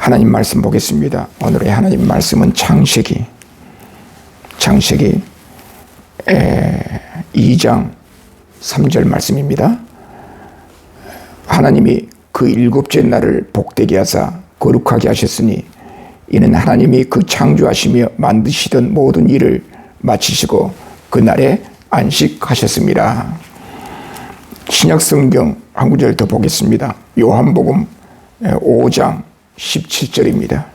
하나님 말씀 보겠습니다. 오늘의 하나님 말씀은 창세기 2장 3절 말씀입니다. 하나님이 그 일곱째 날을 복되게 하사 거룩하게 하셨으니 이는 하나님이 그 창조하시며 만드시던 모든 일을 마치시고 그 날에 안식하셨습니다. 신약성경 한 구절 더 보겠습니다. 요한복음 5장 17절입니다.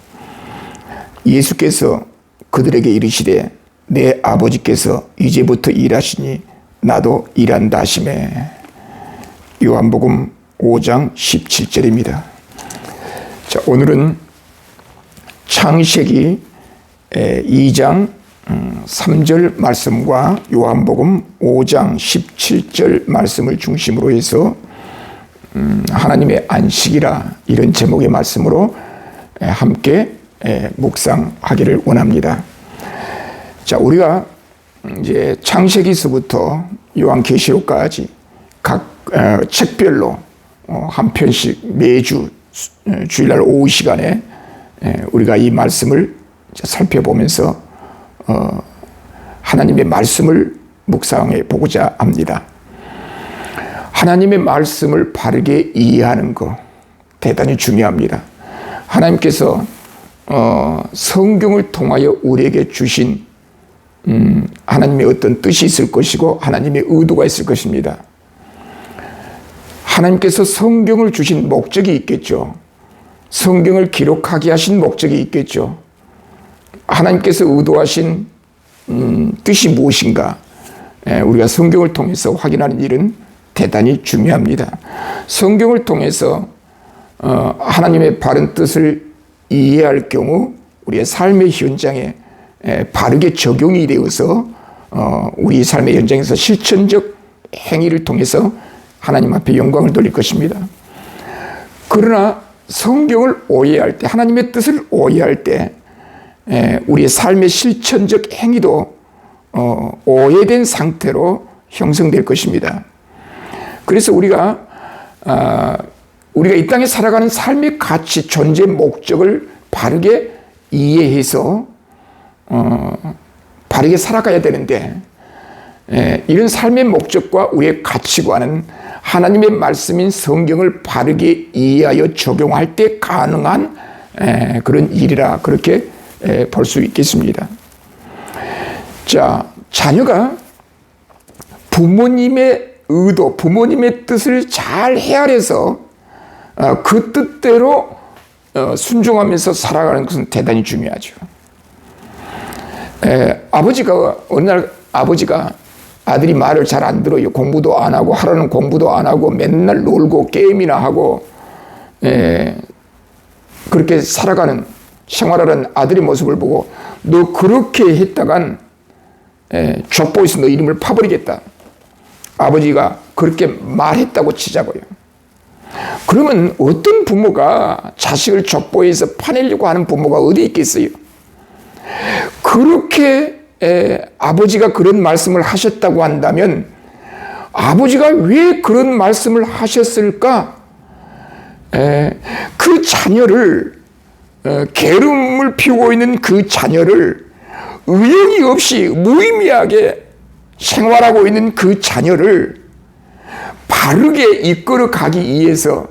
예수께서 그들에게 이르시되 내 아버지께서 이제부터 일하시니 나도 일한다 하시매. 요한복음 5장 17절입니다. 자, 오늘은 창세기 2장 3절 말씀과 요한복음 5장 17절 말씀을 중심으로 해서 하나님의 안식이라 이런 제목의 말씀으로 함께 묵상하기를 원합니다. 자, 우리가 이제 창세기서부터 요한계시록까지 각 책별로 한 편씩 매주 주일날 오후 시간에 우리가 이 말씀을 살펴보면서 하나님의 말씀을 묵상해 보고자 합니다. 하나님의 말씀을 바르게 이해하는 것 대단히 중요합니다. 하나님께서 성경을 통하여 우리에게 주신 하나님의 어떤 뜻이 있을 것이고 하나님의 의도가 있을 것입니다. 하나님께서 성경을 주신 목적이 있겠죠. 성경을 기록하게 하신 목적이 있겠죠. 하나님께서 의도하신 뜻이 무엇인가 우리가 성경을 통해서 확인하는 일은 대단히 중요합니다. 성경을 통해서 하나님의 바른 뜻을 이해할 경우 우리의 삶의 현장에 바르게 적용이 되어서 우리 삶의 현장에서 실천적 행위를 통해서 하나님 앞에 영광을 돌릴 것입니다. 그러나 성경을 오해할 때, 하나님의 뜻을 오해할 때 우리의 삶의 실천적 행위도 오해된 상태로 형성될 것입니다. 그래서 우리가 이 땅에 살아가는 삶의 가치, 존재 목적을 바르게 이해해서 바르게 살아가야 되는데 이런 삶의 목적과 우리의 가치관은 하나님의 말씀인 성경을 바르게 이해하여 적용할 때 가능한 그런 일이라 그렇게 볼 수 있겠습니다. 자, 자녀가 부모님의 의도, 부모님의 뜻을 잘 헤아려서 그 뜻대로 순종하면서 살아가는 것은 대단히 중요하죠. 어느 날 아버지가 아들이 말을 잘 안 들어요. 공부도 안 하고 하라는 공부도 안 하고 맨날 놀고 게임이나 하고 그렇게 살아가는 생활하는 아들의 모습을 보고 너 그렇게 했다간 족보에서 너 이름을 파버리겠다. 아버지가 그렇게 말했다고 치자고요. 그러면 어떤 부모가 자식을 족보에서 파내려고 하는 부모가 어디 있겠어요? 그렇게 아버지가 그런 말씀을 하셨다고 한다면 아버지가 왜 그런 말씀을 하셨을까? 그 자녀를 게으름을 피우고 있는 그 자녀를 의욕이 없이 무의미하게 생활하고 있는 그 자녀를 바르게 이끌어 가기 위해서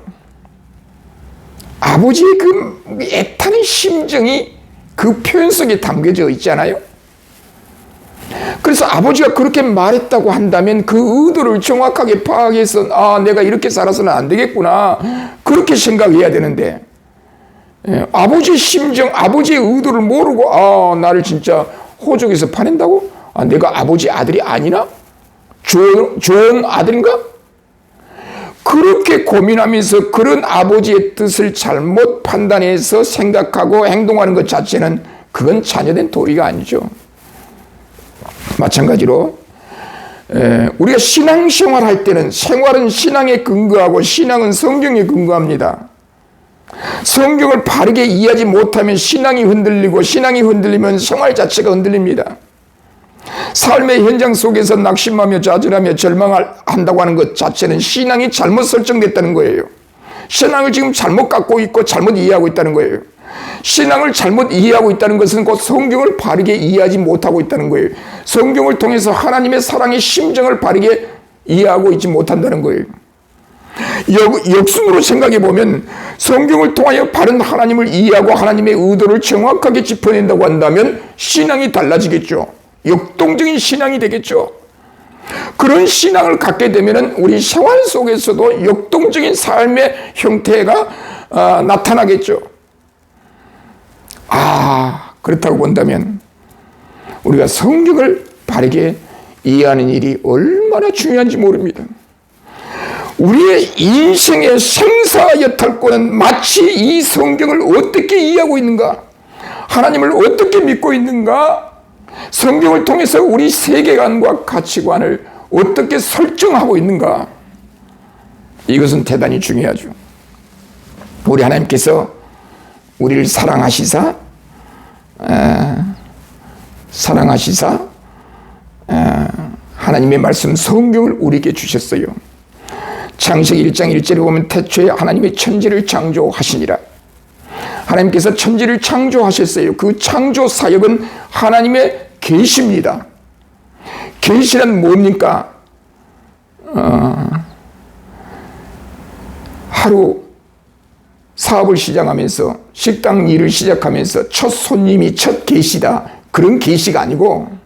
아버지의 그 애타는 심정이 그 표현 속에 담겨져 있잖아요. 그래서 아버지가 그렇게 말했다고 한다면 그 의도를 정확하게 파악해서 내가 이렇게 살아서는 안 되겠구나 그렇게 생각해야 되는데 아버지의 심정, 아버지의 의도를 모르고 나를 진짜 호적에서 파낸다고? 내가 아버지 아들이 아니나? 좋은 아들인가? 그렇게 고민하면서 그런 아버지의 뜻을 잘못 판단해서 생각하고 행동하는 것 자체는 그건 자녀된 도리가 아니죠. 마찬가지로 우리가 신앙생활 할 때는 생활은 신앙에 근거하고 신앙은 성경에 근거합니다. 성경을 바르게 이해하지 못하면 신앙이 흔들리고 신앙이 흔들리면 생활 자체가 흔들립니다. 삶의 현장 속에서 낙심하며 좌절하며 절망한다고 하는 것 자체는 신앙이 잘못 설정됐다는 거예요. 신앙을 지금 잘못 갖고 있고 잘못 이해하고 있다는 거예요. 신앙을 잘못 이해하고 있다는 것은 곧 성경을 바르게 이해하지 못하고 있다는 거예요. 성경을 통해서 하나님의 사랑의 심정을 바르게 이해하고 있지 못한다는 거예요. 역순으로 생각해 보면 성경을 통하여 바른 하나님을 이해하고 하나님의 의도를 정확하게 짚어낸다고 한다면 신앙이 달라지겠죠. 역동적인 신앙이 되겠죠. 그런 신앙을 갖게 되면 우리 생활 속에서도 역동적인 삶의 형태가 나타나겠죠. 그렇다고 본다면 우리가 성경을 바르게 이해하는 일이 얼마나 중요한지 모릅니다. 우리의 인생의 생사여탈권은 마치 이 성경을 어떻게 이해하고 있는가, 하나님을 어떻게 믿고 있는가, 성경을 통해서 우리 세계관과 가치관을 어떻게 설정하고 있는가, 이것은 대단히 중요하죠. 우리 하나님께서 우리를 사랑하시사 하나님의 말씀 성경을 우리에게 주셨어요. 창세기 1장 1절에 보면 태초에 하나님의 천지를 창조하시니라. 하나님께서 천지를 창조하셨어요. 그 창조 사역은 하나님의 계시입니다. 계시란 뭡니까? 하루 사업을 시작하면서, 식당 일을 시작하면서 첫 손님이 첫 계시다, 그런 계시가 아니고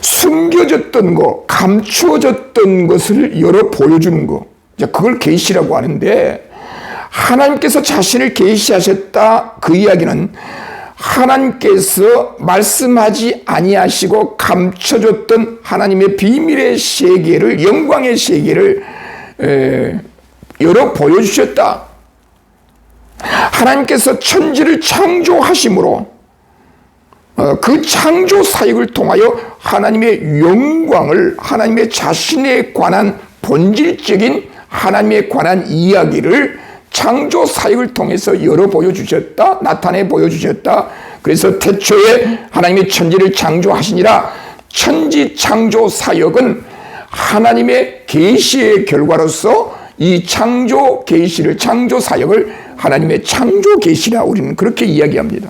숨겨졌던 거, 감추어졌던 것을 열어 보여주는 거, 그걸 계시라고 하는데, 하나님께서 자신을 계시하셨다, 그 이야기는 하나님께서 말씀하지 아니하시고 감춰줬던 하나님의 비밀의 세계를, 영광의 세계를 열어 보여주셨다. 하나님께서 천지를 창조하심으로 그 창조 사역을 통하여 하나님의 영광을, 하나님의 자신에 관한 본질적인 하나님에 관한 이야기를 창조 사역을 통해서 열어 보여주셨다, 나타내 보여주셨다. 그래서 태초에 하나님의 천지를 창조하시니라. 천지 창조 사역은 하나님의 계시의 결과로서 이 창조 계시를, 창조 사역을 하나님의 창조 계시라 우리는 그렇게 이야기합니다.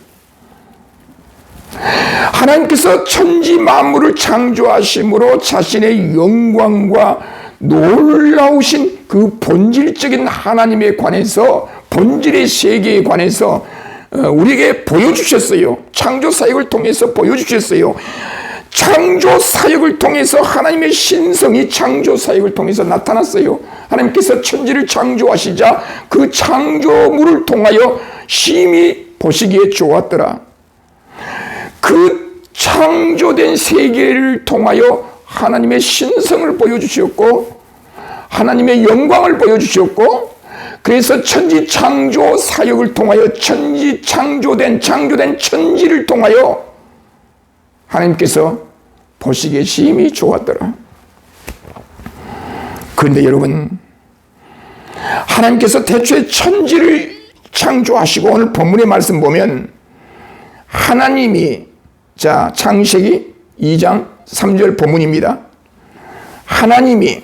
하나님께서 천지 만물을 창조하심으로 자신의 영광과 놀라우신 그 본질적인 하나님에 관해서, 본질의 세계에 관해서 우리에게 보여주셨어요. 창조 사역을 통해서 보여주셨어요. 창조 사역을 통해서 하나님의 신성이 창조 사역을 통해서 나타났어요. 하나님께서 천지를 창조하시자 그 창조물을 통하여 심히 보시기에 좋았더라. 그 창조된 세계를 통하여 하나님의 신성을 보여주셨고 하나님의 영광을 보여주셨고, 그래서 천지 창조 사역을 통하여 천지 창조된 천지를 통하여 하나님께서 보시기에 심히 좋았더라. 그런데 여러분, 하나님께서 태초에 천지를 창조하시고, 오늘 본문의 말씀 보면 하나님이, 창세기 2장 3절 본문입니다. 하나님이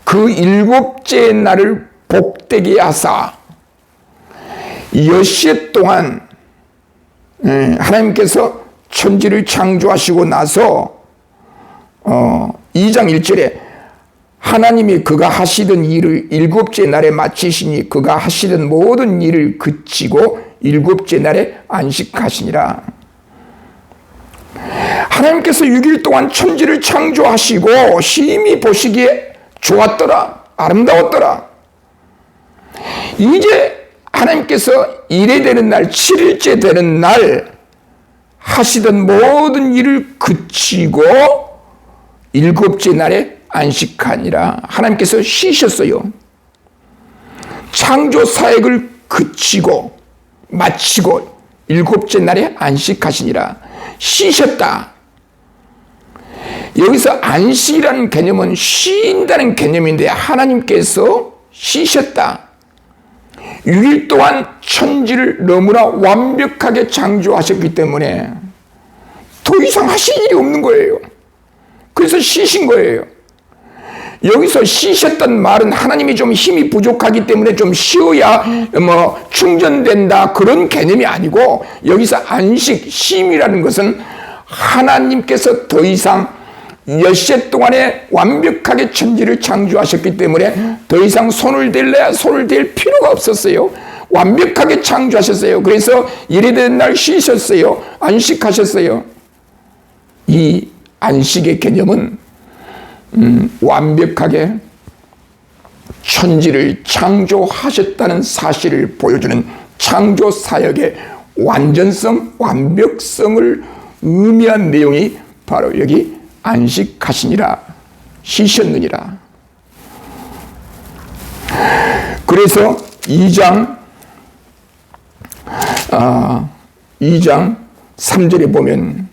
그 일곱째 날을 복되게 하사 엿새 동안, 하나님께서 천지를 창조하시고 나서 2장 1절에 하나님이 그가 하시던 일을 일곱째 날에 마치시니 그가 하시던 모든 일을 그치고 일곱째 날에 안식하시니라. 하나님께서 6일 동안 천지를 창조하시고 심히 보시기에 좋았더라, 아름다웠더라. 이제 하나님께서 일에 되는 날, 7일째 되는 날 하시던 모든 일을 그치고 일곱째 날에 안식하니라. 하나님께서 쉬셨어요. 창조 사역을 그치고 마치고 일곱째 날에 안식하시니라. 쉬셨다. 여기서 안식이라는 개념은 쉰다는 개념인데, 하나님께서 쉬셨다. 6일 동안 천지를 너무나 완벽하게 창조하셨기 때문에 더 이상 하실 일이 없는 거예요. 그래서 쉬신 거예요. 여기서 쉬셨단 말은 하나님이 좀 힘이 부족하기 때문에 좀 쉬어야 충전된다 그런 개념이 아니고, 여기서 안식, 쉼이라는 것은 하나님께서 더 이상 엿새 동안에 완벽하게 천지를 창조하셨기 때문에 더 이상 손을 댈 필요가 없었어요. 완벽하게 창조하셨어요. 그래서 이래된 날 쉬셨어요. 안식하셨어요. 이 안식의 개념은 완벽하게 천지를 창조하셨다는 사실을 보여주는 창조 사역의 완전성, 완벽성을 의미한 내용이 바로 여기 안식하시니라, 쉬셨느니라. 그래서 2장 3절에 보면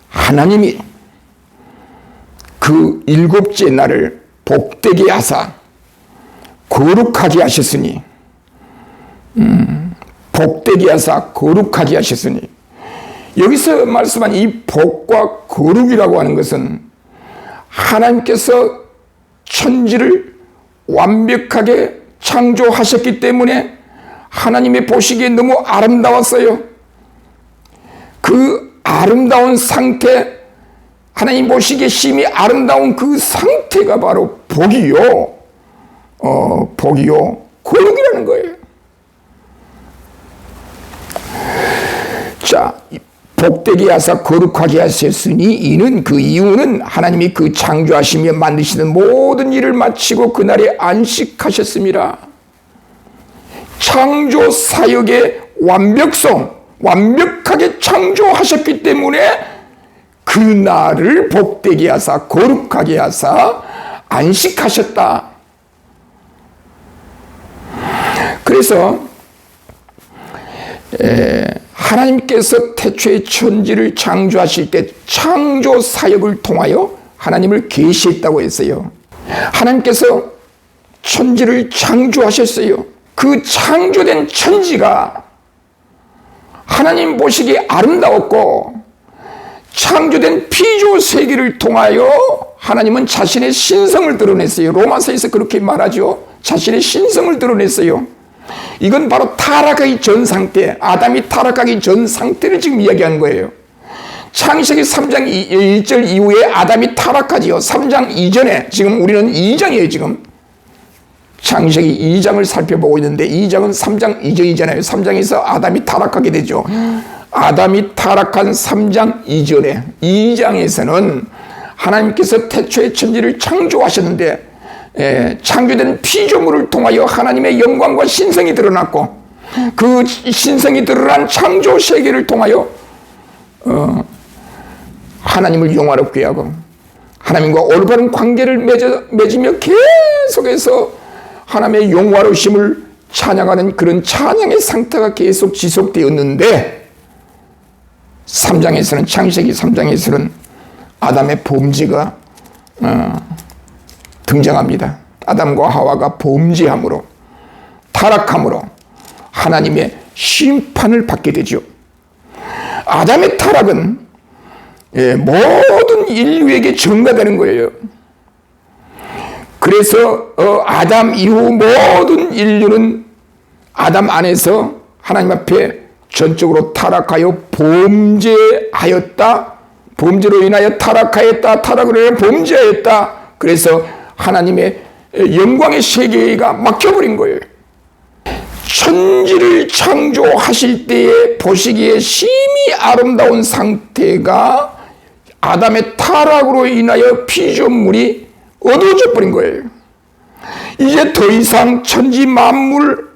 하나님이 그 7째 날을 복되게 하사 거룩하게 하셨으니, 복되게 하사 거룩하게 하셨으니, 여기서 말씀한 이 복과 거룩이라고 하는 것은 하나님께서 천지를 완벽하게 창조하셨기 때문에 하나님의 보시기에 너무 아름다웠어요. 그 아름다운 상태, 하나님 보시기에 심히 아름다운 그 상태가 바로 복이요, 거룩이라는 거예요. 자, 복되게 하사 거룩하게 하셨으니, 이는 그 이유는 하나님이 그 창조하시며 만드시는 모든 일을 마치고 그날에 안식하셨습니다. 창조 사역의 완벽성, 완벽하게 창조하셨기 때문에 그날을 복되게 하사 거룩하게 하사 안식하셨다. 그래서 하나님께서 태초에 천지를 창조하실 때 창조 사역을 통하여 하나님을 계시했다고 했어요. 하나님께서 천지를 창조하셨어요. 그 창조된 천지가 하나님 보시기에 아름다웠고, 창조된 피조 세계를 통하여 하나님은 자신의 신성을 드러냈어요. 로마서에서 그렇게 말하죠. 자신의 신성을 드러냈어요. 이건 바로 타락하기 전 상태, 아담이 타락하기 전 상태를 지금 이야기하는 거예요. 창세기 3장 1절 이후에 아담이 타락하지요. 3장 이전에, 지금 우리는 2장이에요. 지금 창세기 2장을 살펴보고 있는데 2장은 3장 이전이잖아요. 3장에서 아담이 타락하게 되죠. 아담이 타락한 3장 이전에 2장에서는 하나님께서 태초에 천지를 창조하셨는데, 창조된 피조물을 통하여 하나님의 영광과 신성이 드러났고, 그 신성이 드러난 창조 세계를 통하여 하나님을 영화롭게 하고 하나님과 올바른 관계를 맺으며 계속해서 하나님의 영화로우심을 찬양하는 그런 찬양의 상태가 계속 지속되었는데, 3장에서는, 창세기 3장에서는 아담의 범죄가 등장합니다. 아담과 하와가 범죄함으로, 타락함으로 하나님의 심판을 받게 되죠. 아담의 타락은 모든 인류에게 전가되는 거예요. 그래서 아담 이후 모든 인류는 아담 안에서 하나님 앞에 전적으로 타락하여 범죄하였다. 범죄로 인하여 타락하였다. 타락으로 인하여 범죄하였다. 그래서 하나님의 영광의 세계가 막혀버린 거예요. 천지를 창조하실 때에 보시기에 심히 아름다운 상태가 아담의 타락으로 인하여 피조물이 어두워져 버린 거예요. 이제 더 이상 천지 만물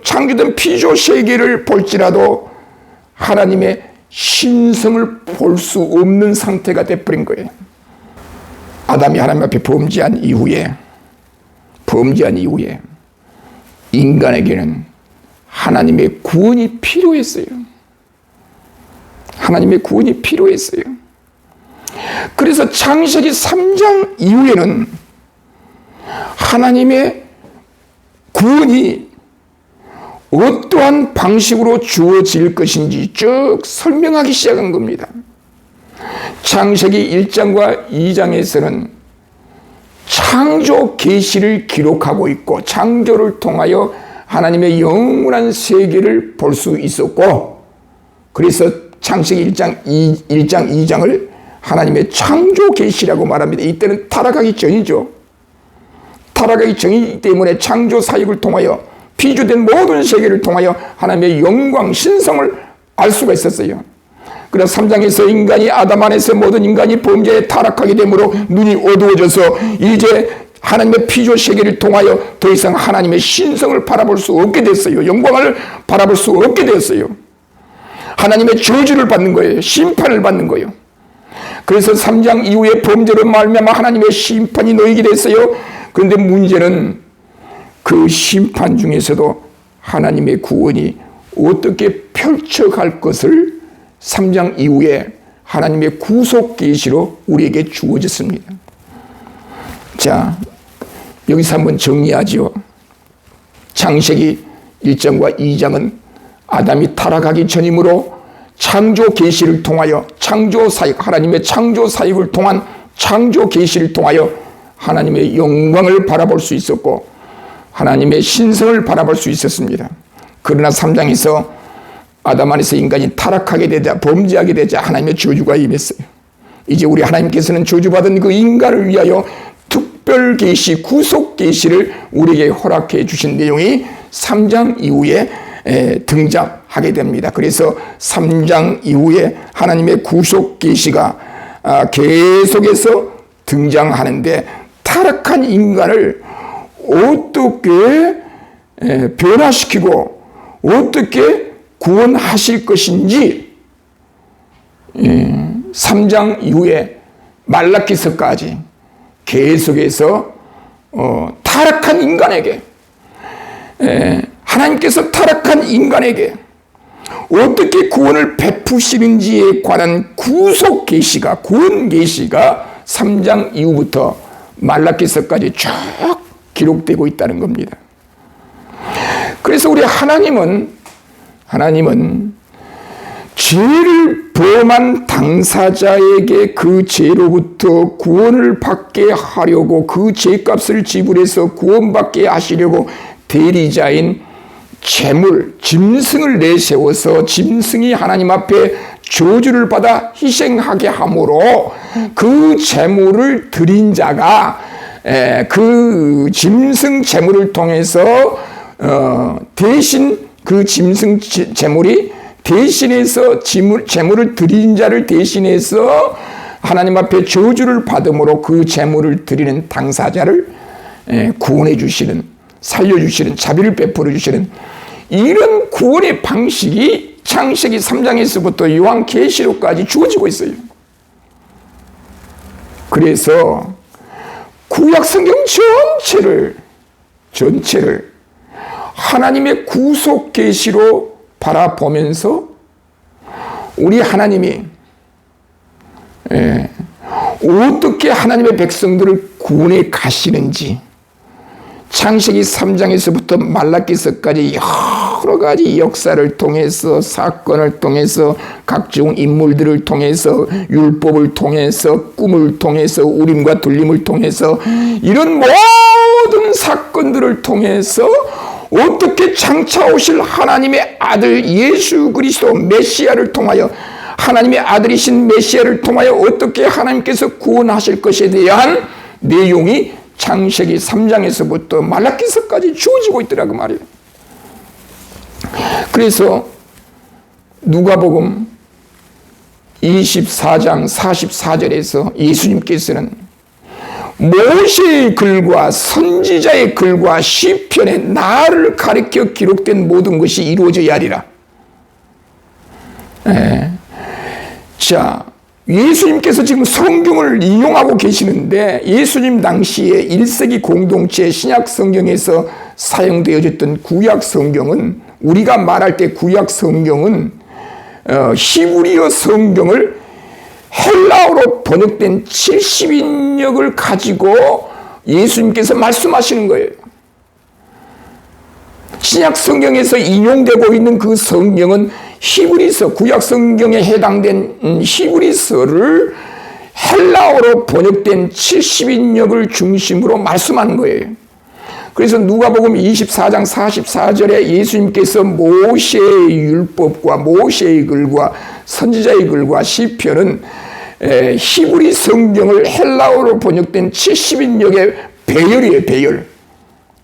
창조된 피조 세계를 볼지라도 하나님의 신성을 볼 수 없는 상태가 되어버린 거예요. 아담이 하나님 앞에 범죄한 이후에 인간에게는 하나님의 구원이 필요했어요. 하나님의 구원이 필요했어요. 그래서 창세기 3장 이후에는 하나님의 구원이 어떠한 방식으로 주어질 것인지 쭉 설명하기 시작한 겁니다. 창세기 1장과 2장에서는 창조 계시를 기록하고 있고 창조를 통하여 하나님의 영원한 세계를 볼 수 있었고, 그래서 창세기 1장 2장을 하나님의 창조 계시라고 말합니다. 이때는 타락하기 전이죠. 타락하기 전이기 때문에 창조 사역을 통하여 피조된 모든 세계를 통하여 하나님의 영광, 신성을 알 수가 있었어요. 그래서 3장에서 인간이 아담 안에서 모든 인간이 범죄에 타락하게 되므로 눈이 어두워져서 이제 하나님의 피조 세계를 통하여 더 이상 하나님의 신성을 바라볼 수 없게 됐어요. 영광을 바라볼 수 없게 되었어요. 하나님의 저주를 받는 거예요. 심판을 받는 거예요. 그래서 3장 이후에 범죄로 말미암아 하나님의 심판이 놓이게 됐어요. 그런데 문제는 그 심판 중에서도 하나님의 구원이 어떻게 펼쳐갈 것을 3장 이후에 하나님의 구속 계시로 우리에게 주어졌습니다. 자, 여기서 한번 정리하죠. 창세기 1장과 2장은 아담이 타락하기 전이므로 창조 계시를 통하여 창조 사역, 하나님의 창조 사역을 통한 창조 계시를 통하여 하나님의 영광을 바라볼 수 있었고 하나님의 신성을 바라볼 수 있었습니다. 그러나 3장에서 아담 안에서 인간이 타락하게 되자, 범죄하게 되자 하나님의 저주가 임했어요. 이제 우리 하나님께서는 저주받은 그 인간을 위하여 특별 계시, 구속 계시를 우리에게 허락해 주신 내용이 3장 이후에 등장하게 됩니다. 그래서 3장 이후에 하나님의 구속 계시가 계속해서 등장하는데 타락한 인간을 어떻게 변화시키고 어떻게 구원하실 것인지 3장 이후에 말라기서까지 계속해서 타락한 인간에게 하나님께서 타락한 인간에게 어떻게 구원을 베푸시는지에 관한 구속 계시가, 구원 계시가 3장 이후부터 말라기서까지 쭉 기록되고 있다는 겁니다. 그래서 우리 하나님은 죄를 범한 당사자에게 그 죄로부터 구원을 받게 하려고 그 죄값을 지불해서 구원받게 하시려고 대리자인 제물, 짐승을 내세워서 짐승이 하나님 앞에 저주를 받아 희생하게 함으로 그 제물을 드린 자가 그 짐승 제물을 통해서 대신 그 짐승 제물이 대신해서 제물을 드린 자를 대신해서 하나님 앞에 저주를 받음으로 그 제물을 드리는 당사자를 구원해 주시는, 살려주시는, 자비를 베풀어 주시는 이런 구원의 방식이 창세기 3장에서부터 요한계시록까지 주어지고 있어요. 그래서 구약성경 전체를 하나님의 구속 계시로 바라보면서 우리 하나님이 어떻게 하나님의 백성들을 구원해 가시는지 창세기 3장에서부터 말라기서까지 여러 가지 역사를 통해서, 사건을 통해서, 각종 인물들을 통해서, 율법을 통해서, 꿈을 통해서, 우림과 둘림을 통해서 이런 모든 사건들을 통해서 어떻게 장차 오실 하나님의 아들 예수 그리스도 메시아를 통하여, 하나님의 아들이신 메시아를 통하여 어떻게 하나님께서 구원하실 것에 대한 내용이 창세기 3장에서부터 말라기서까지 주어지고 있더라고 말이에요. 그래서 누가복음 24장 44절에서 예수님께서는 모세의 글과 선지자의 글과 시편에 나를 가리켜 기록된 모든 것이 이루어져야 하리라. 자, 예수님께서 지금 성경을 인용하고 계시는데 예수님 당시에 1세기 공동체 신약 성경에서 사용되어졌던 구약 성경은, 우리가 말할 때 구약 성경은 히브리어 성경을 헬라어로 번역된 70인역을 가지고 예수님께서 말씀하시는 거예요. 신약 성경에서 인용되고 있는 그 성경은 히브리서, 구약 성경에 해당된 히브리서를 헬라어로 번역된 70인역을 중심으로 말씀하는 거예요. 그래서 누가복음 24장 44절에 예수님께서 모세의 율법과 모세의 글과 선지자의 글과 시편은 히브리 성경을 헬라어로 번역된 70인역의 배열이에요, 배열.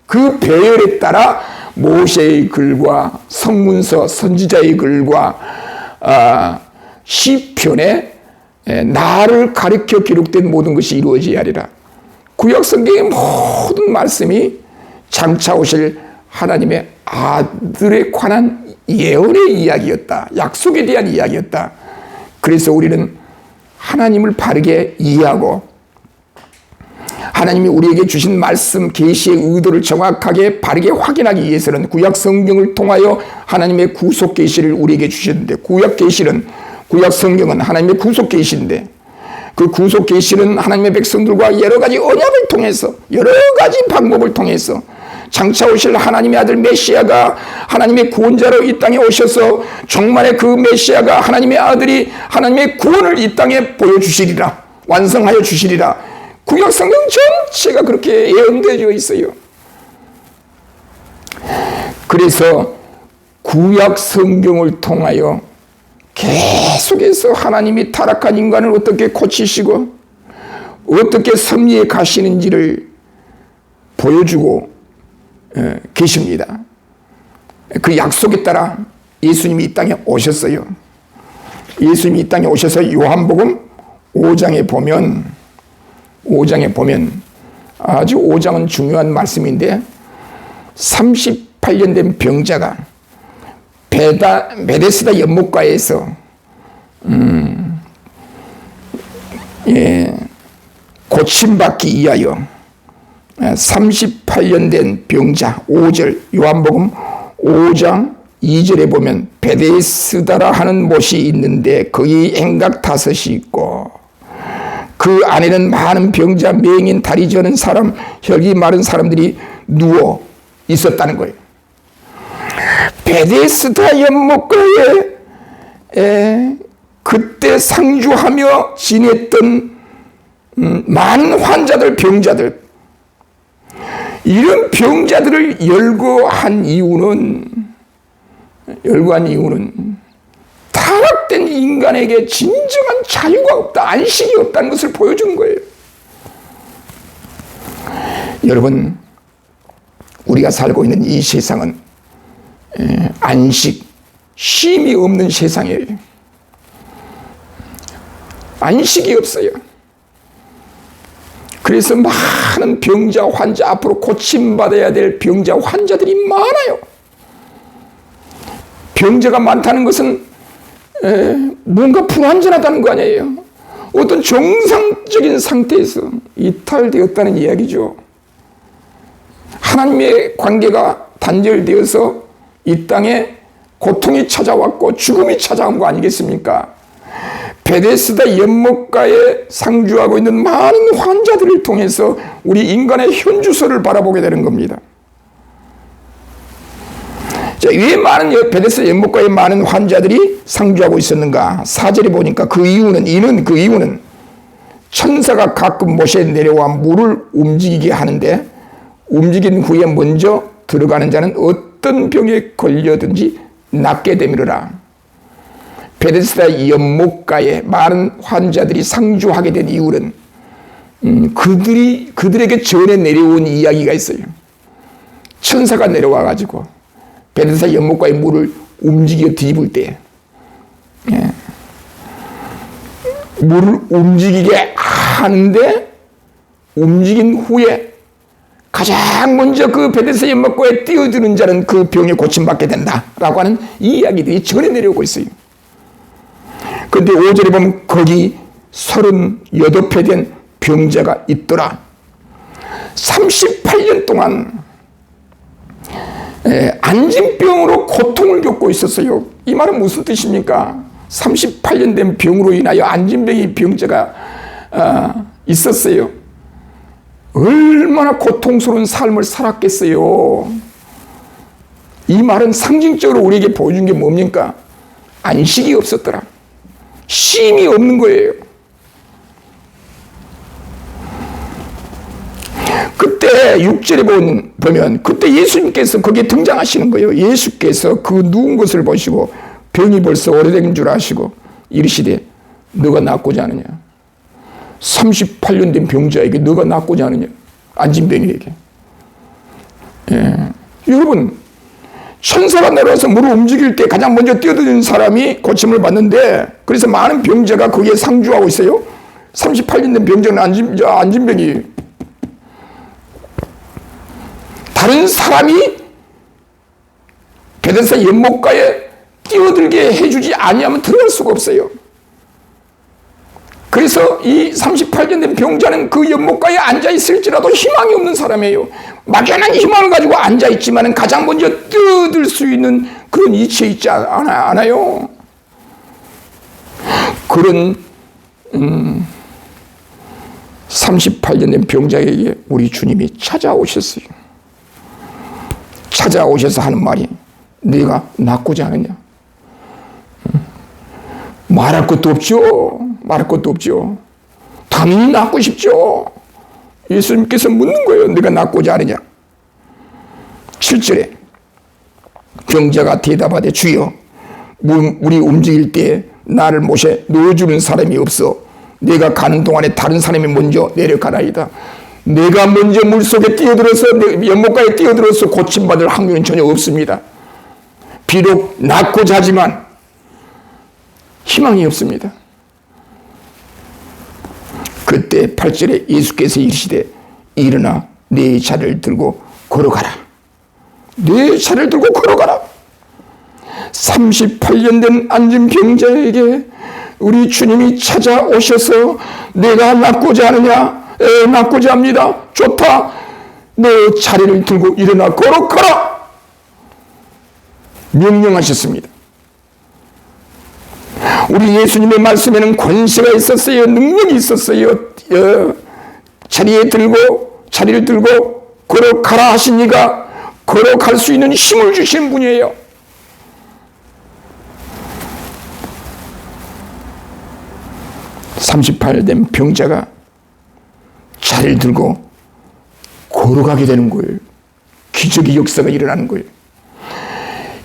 그 배열에 따라 모세의 글과 성문서, 선지자의 글과 시편에 나를 가리켜 기록된 모든 것이 이루어져야 하리라. 구약 성경의 모든 말씀이 장차 오실 하나님의 아들에 관한 예언의 이야기였다. 약속에 대한 이야기였다. 그래서 우리는 하나님을 바르게 이해하고 하나님이 우리에게 주신 말씀, 계시의 의도를 정확하게 바르게 확인하기 위해서는 구약 성경을 통하여 하나님의 구속 계시를 우리에게 주셨는데, 구약 계시는, 구약 성경은 하나님의 구속 계시인데, 그 구속 계시는 하나님의 백성들과 여러 가지 언약을 통해서, 여러 가지 방법을 통해서 장차 오실 하나님의 아들 메시아가 하나님의 구원자로 이 땅에 오셔서 정말의 그 메시아가 하나님의 아들이 하나님의 구원을 이 땅에 보여주시리라, 완성하여 주시리라. 구약 성경 전체가 그렇게 예언되어 있어요. 그래서 구약 성경을 통하여 계속해서 하나님이 타락한 인간을 어떻게 고치시고 어떻게 섭리해 가시는지를 보여주고 계십니다. 그 약속에 따라 예수님이 이 땅에 오셨어요. 예수님이 이 땅에 오셔서 요한복음 5장에 보면 아주 5장은 중요한 말씀인데 38년 된 병자가 베데스다 연못가에서 고침받기 위하여 38년 된 병자 5절 요한복음 5장 2절에 보면 베데스다라 하는 못이 있는데 거기 행각 5이 있고 그 안에는 많은 병자, 맹인, 다리 저는 사람, 혈기 마른 사람들이 누워 있었다는 거예요. 베데스다 연못가에 그때 상주하며 지냈던 많은 환자들, 병자들, 이런 병자들을 열거한 이유는 타락된 인간에게 진정한 자유가 없다, 안식이 없다는 것을 보여주는 거예요. 여러분, 우리가 살고 있는 이 세상은 안식, 쉼이 없는 세상이에요. 안식이 없어요. 그래서 많은 병자, 환자, 앞으로 고침받아야 될 병자, 환자들이 많아요. 병자가 많다는 것은 뭔가 불완전하다는 거 아니에요. 어떤 정상적인 상태에서 이탈되었다는 이야기죠. 하나님의 관계가 단절되어서 이 땅에 고통이 찾아왔고 죽음이 찾아온 거 아니겠습니까? 베데스다 연못가에 상주하고 있는 많은 환자들을 통해서 우리 인간의 현주소를 바라보게 되는 겁니다. 자, 왜 많은 베데스다 연못가에 많은 환자들이 상주하고 있었는가? 4절에 보니까 그 이유는 천사가 가끔 모세에 내려와 물을 움직이게 하는데 움직인 후에 먼저 들어가는 자는 어떤 병에 걸려든지 낫게 되미르라. 베데스다 연못가에 많은 환자들이 상주하게 된 이유는 그들에게 전해 내려온 이야기가 있어요. 천사가 내려와 가지고 베데스다 연못가의 물을 움직여 뒤집을 때 물을 움직이게 하는데 움직인 후에 가장 먼저 그 베데스다 연못가에 뛰어드는 자는 그 병에 고침받게 된다라고 하는 이야기들이 전해 내려오고 있어요. 그런데 5절에 보면 거기 38회 된 병자가 있더라. 38년 동안 안진병으로 고통을 겪고 있었어요. 이 말은 무슨 뜻입니까? 38년 된 병으로 인하여 안진병의 병자가 있었어요. 얼마나 고통스러운 삶을 살았겠어요. 이 말은 상징적으로 우리에게 보여준 게 뭡니까? 안식이 없었더라. 쉼이 없는 거예요. 그때 6절에 보면 그때 예수님께서 거기에 등장하시는 거예요. 예수께서 그 누운 것을 보시고 병이 벌써 오래된 줄 아시고 이르시되 너가 낫고자 하느냐. 38년 된 병자에게 너가 낫고자 하느냐. 안진병에게. 예. 여러분, 천사가 내려와서 물을 움직일 때 가장 먼저 뛰어드는 사람이 고침을 받는데, 그래서 많은 병자가 거기에 상주하고 있어요. 38년 된 병자는 안진병이. 다른 사람이 베데스다 연못가에 뛰어들게 해주지 아니하면 들어갈 수가 없어요. 그래서 이 38년 된 병자는 그 연못가에 앉아있을지라도 희망이 없는 사람이에요. 막연한 희망을 가지고 앉아있지만 가장 먼저 뛰어들 수 있는 그런 이치에 있지 않아요. 그런 38년 된 병자에게 우리 주님이 찾아오셨어요. 찾아오셔서 하는 말이 네가 낫고자 하느냐. 말할 것도 없죠. 말할 것도 없죠. 당연히 낫고 싶죠. 예수님께서 묻는 거예요. 네가 낫고자 하느냐. 7절에 병자가 대답하되 주여 물이 움직일 때 나를 못에 놓아주는 사람이 없어 내가 가는 동안에 다른 사람이 먼저 내려가나이다. 내가 먼저 물속에 뛰어들어서 연못가에 뛰어들어서 고침받을 확률은 전혀 없습니다. 비록 낫고자 하지만 희망이 없습니다. 그때 8절에 예수께서 이르시되 일어나 네 차를 들고 걸어가라. 네 차를 들고 걸어가라. 38년 된 앉은 병자에게 우리 주님이 찾아오셔서 내가 낫고자 하느냐? 낫고자 합니다. 좋다. 너 차례를 들고 일어나 걸어가라. 명령하셨습니다. 우리 예수님의 말씀에는 권세가 있었어요. 능력이 있었어요. 자리를 들고 걸어가라 하시니까 걸어갈 수 있는 힘을 주시는 분이에요. (38) 된 병자가 자리를 들고 걸어가게 되는 거예요. 기적의 역사가 일어나는 거예요.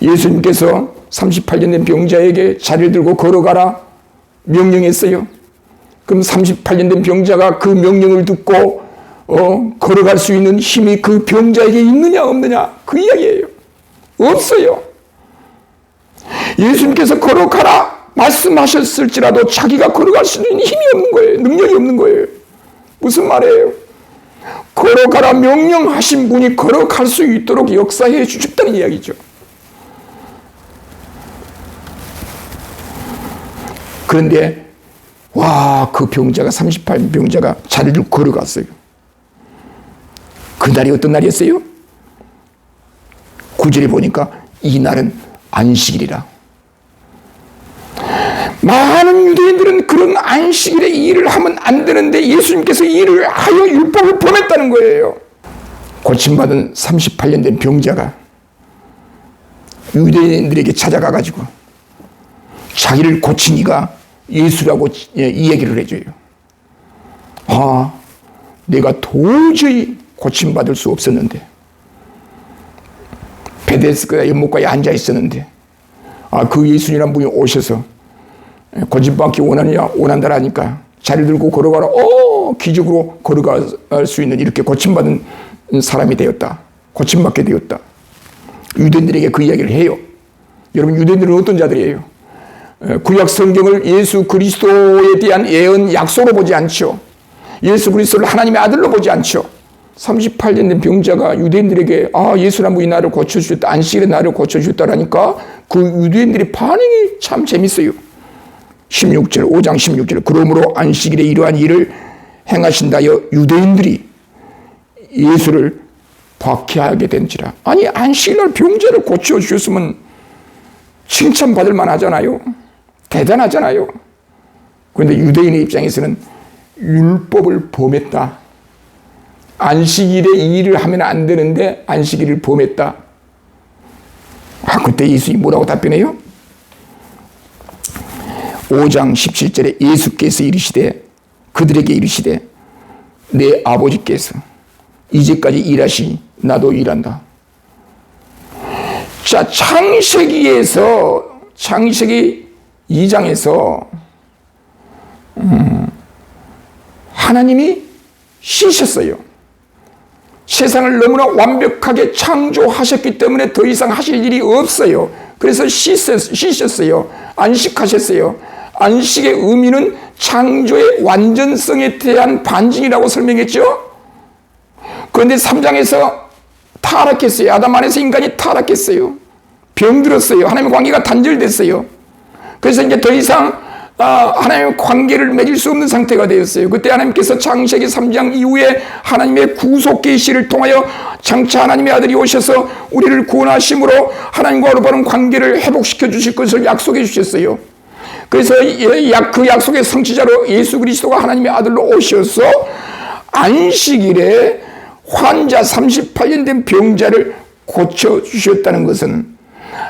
예수님께서 38년 된 병자에게 자리를 들고 걸어가라 명령했어요. 그럼 38년 된 병자가 그 명령을 듣고 걸어갈 수 있는 힘이 그 병자에게 있느냐 없느냐 그 이야기예요. 없어요. 예수님께서 걸어가라 말씀하셨을지라도 자기가 걸어갈 수 있는 힘이 없는 거예요. 능력이 없는 거예요. 무슨 말이에요? 걸어가라 명령하신 분이 걸어갈 수 있도록 역사해 주셨다는 이야기죠. 그런데 그 병자가 38 병자가 자리를 걸어갔어요. 그날이 어떤 날이었어요? 9절에 보니까 이 날은 안식일이라. 많은 유대인들은 그런 안식일에 이 일을 하면 안 되는데 예수님께서 이 일을 하여 율법을 범했다는 거예요. 고침받은 38년 된 병자가 유대인들에게 찾아가가지고 자기를 고친 이가 예수라고 이 얘기를 해줘요. 내가 도저히 고침받을 수 없었는데 베데스다 연못가에 앉아 있었는데 그 예수님이란 분이 오셔서 고침받기 원하느냐 원한다라니까 자리를 들고 걸어가라. 기적으로 걸어갈 수 있는 이렇게 고침받은 사람이 되었다. 고침받게 되었다. 유대인들에게 그 이야기를 해요. 여러분 유대인들은 어떤 자들이에요? 구약 성경을 예수 그리스도에 대한 예언 약속으로 보지 않죠. 예수 그리스도를 하나님의 아들로 보지 않죠. 38년 된 병자가 유대인들에게 예수란 분이 나를 고쳐주셨다. 안식일에 나를 고쳐주셨다라니까 그 유대인들의 반응이 참 재밌어요. 16절 5장 16절 그러므로 안식일에 이러한 일을 행하신다여 유대인들이 예수를 박해하게 된지라. 아니 안식일날 병자를 고쳐주셨으면 칭찬받을 만하잖아요. 대단하잖아요. 그런데 유대인의 입장에서는 율법을 범했다. 안식일에 이 일을 하면 안 되는데 안식일을 범했다. 그때 예수님이 뭐라고 답변해요? 5장 17절에 예수께서 이르시되 그들에게 이르시되 내 아버지께서 이제까지 일하시 나도 일한다. 자, 창세기 2장에서 하나님이 쉬셨어요. 세상을 너무나 완벽하게 창조하셨기 때문에 더 이상 하실 일이 없어요. 그래서 쉬셨어요. 안식하셨어요. 안식의 의미는 창조의 완전성에 대한 반증이라고 설명했죠. 그런데 3장에서 타락했어요. 아담 안에서 인간이 타락했어요. 병들었어요. 하나님의 관계가 단절됐어요. 그래서 이제 더 이상 하나님의 관계를 맺을 수 없는 상태가 되었어요. 그때 하나님께서 창세기 3장 이후에 하나님의 구속 계시를 통하여 장차 하나님의 아들이 오셔서 우리를 구원하심으로 하나님과 올바른 관계를 회복시켜 주실 것을 약속해 주셨어요. 그래서 그 약속의 성취자로 예수 그리스도가 하나님의 아들로 오셔서 안식일에 환자 38년 된 병자를 고쳐주셨다는 것은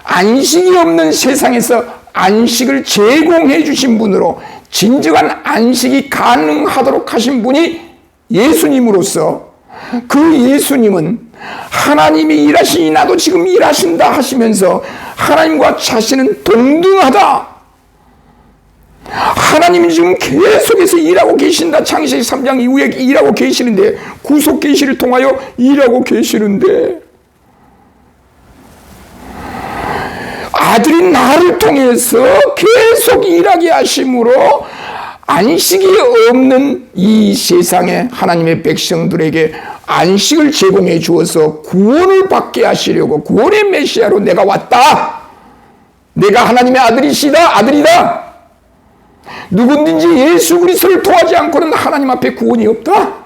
안식이 없는 세상에서 안식을 제공해 주신 분으로 진정한 안식이 가능하도록 하신 분이 예수님으로서 그 예수님은 하나님이 일하시니 나도 지금 일하신다 하시면서 하나님과 자신은 동등하다. 하나님이 지금 계속해서 일하고 계신다. 창세기 3장 이후에 일하고 계시는데, 구속 계시를 통하여 일하고 계시는데, 아들이 나를 통해서 계속 일하게 하심으로 안식이 없는 이 세상에 하나님의 백성들에게 안식을 제공해 주어서 구원을 받게 하시려고, 구원의 메시아로 내가 왔다. 내가 하나님의 아들이다. 누구든지 예수 그리스도를 통하지 않고는 하나님 앞에 구원이 없다.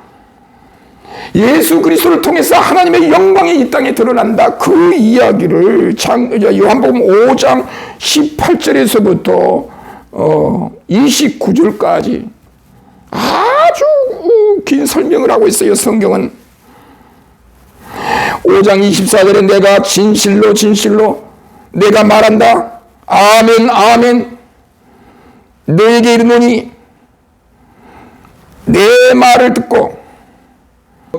예수 그리스도를 통해서 하나님의 영광이 이 땅에 드러난다. 그 이야기를 요한복음 5장 18절에서부터 29절까지 아주 긴 설명을 하고 있어요. 성경은 5장 24절에 내가 진실로 내가 말한다. 아멘 너에게 이르노니 내 말을 듣고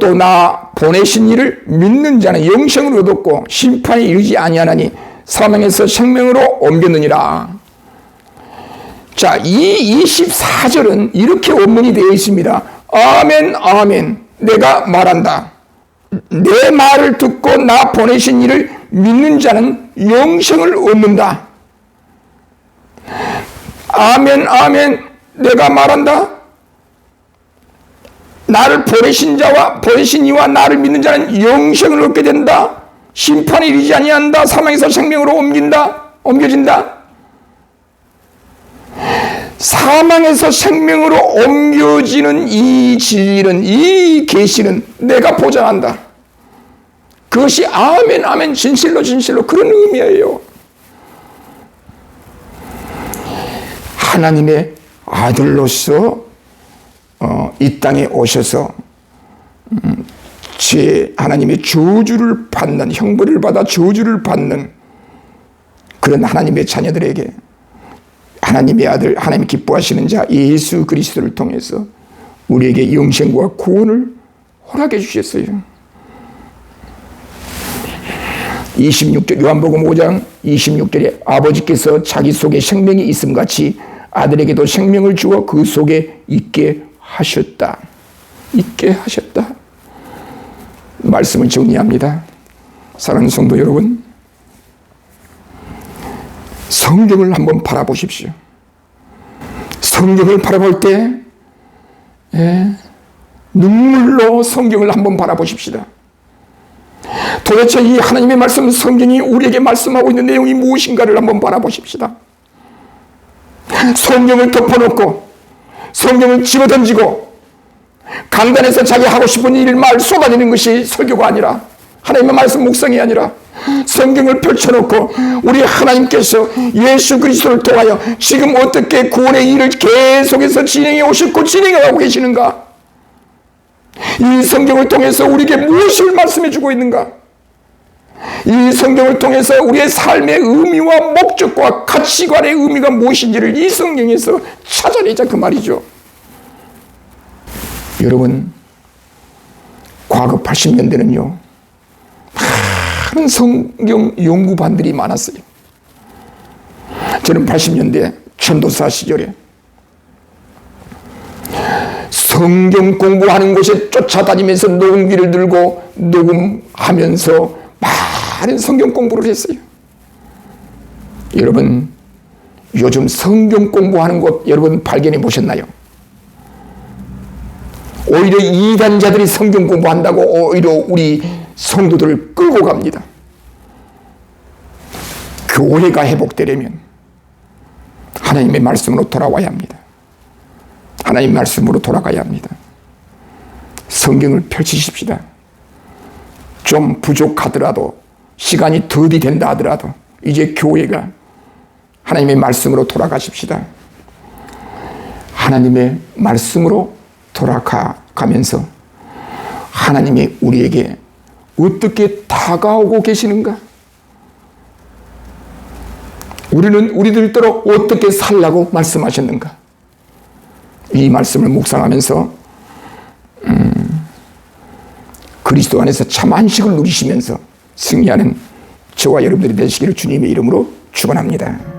또 나 보내신 이를 믿는 자는 영생을 얻었고 심판이 이르지 아니하나니 사망에서 생명으로 옮겼느니라. 자, 이 24절은 이렇게 원문이 되어 있습니다. 아멘 내가 말한다. 내 말을 듣고 나 보내신 이를 믿는 자는 영생을 얻는다. 아멘 내가 말한다. 나를 보내신 이와 나를 믿는 자는 영생을 얻게 된다. 심판이 이르지 아니한다. 사망에서 생명으로 옮겨진다. 사망에서 생명으로 옮겨지는 이 진리는, 이 계시는 내가 보장한다. 그것이 아멘 진실로 그런 의미예요. 하나님의 아들로서 이 땅에 오셔서 하나님의 저주를 받는, 형벌을 받아 저주를 받는 그런 하나님의 자녀들에게 하나님의 아들, 하나님 기뻐하시는 자 예수 그리스도를 통해서 우리에게 영생과 구원을 허락해 주셨어요. 26절 요한복음 5장 26절에 아버지께서 자기 속에 생명이 있음 같이 아들에게도 생명을 주어 그 속에 있게 하셨다. 말씀을 정리합니다. 사랑하는 성도 여러분, 성경을 한번 바라보십시오. 성경을 바라볼 때 눈물로 성경을 한번 바라보십시다. 도대체 이 하나님의 말씀, 성경이 우리에게 말씀하고 있는 내용이 무엇인가를 한번 바라보십시다. 성경을 덮어놓고 성경을 집어던지고 강단에서 자기 하고 싶은 일을 쏟아내는 것이 설교가 아니라, 하나님의 말씀 묵상이 아니라 성경을 펼쳐놓고 우리 하나님께서 예수 그리스도를 통하여 지금 어떻게 구원의 일을 계속해서 진행해 오셨고 진행하고 계시는가, 이 성경을 통해서 우리에게 무엇을 말씀해 주고 있는가, 이 성경을 통해서 우리의 삶의 의미와 목적과 가치관의 의미가 무엇인지를 이 성경에서 찾아내자 그 말이죠. 여러분, 과거 80년대는요, 많은 성경 연구반들이 많았어요. 저는 80년대 전도사 시절에 성경 공부하는 곳에 쫓아다니면서 녹음기를 들고 녹음하면서 많은 성경 공부를 했어요. 여러분, 요즘 성경 공부하는 곳 여러분 발견해 보셨나요? 오히려 이단자들이 성경 공부한다고 오히려 우리 성도들을 끌고 갑니다. 교회가 회복되려면 하나님의 말씀으로 돌아와야 합니다. 하나님 말씀으로 돌아가야 합니다. 성경을 펼치십시다. 좀 부족하더라도, 시간이 더디 된다 하더라도 이제 교회가 하나님의 말씀으로 돌아가십시다. 하나님의 말씀으로 돌아가면서 하나님이 우리에게 어떻게 다가오고 계시는가? 우리는 우리들대로 어떻게 살라고 말씀하셨는가? 이 말씀을 묵상하면서 그리스도 안에서 참 안식을 누리시면서 승리하는 저와 여러분들이 되시기를 주님의 이름으로 축원합니다.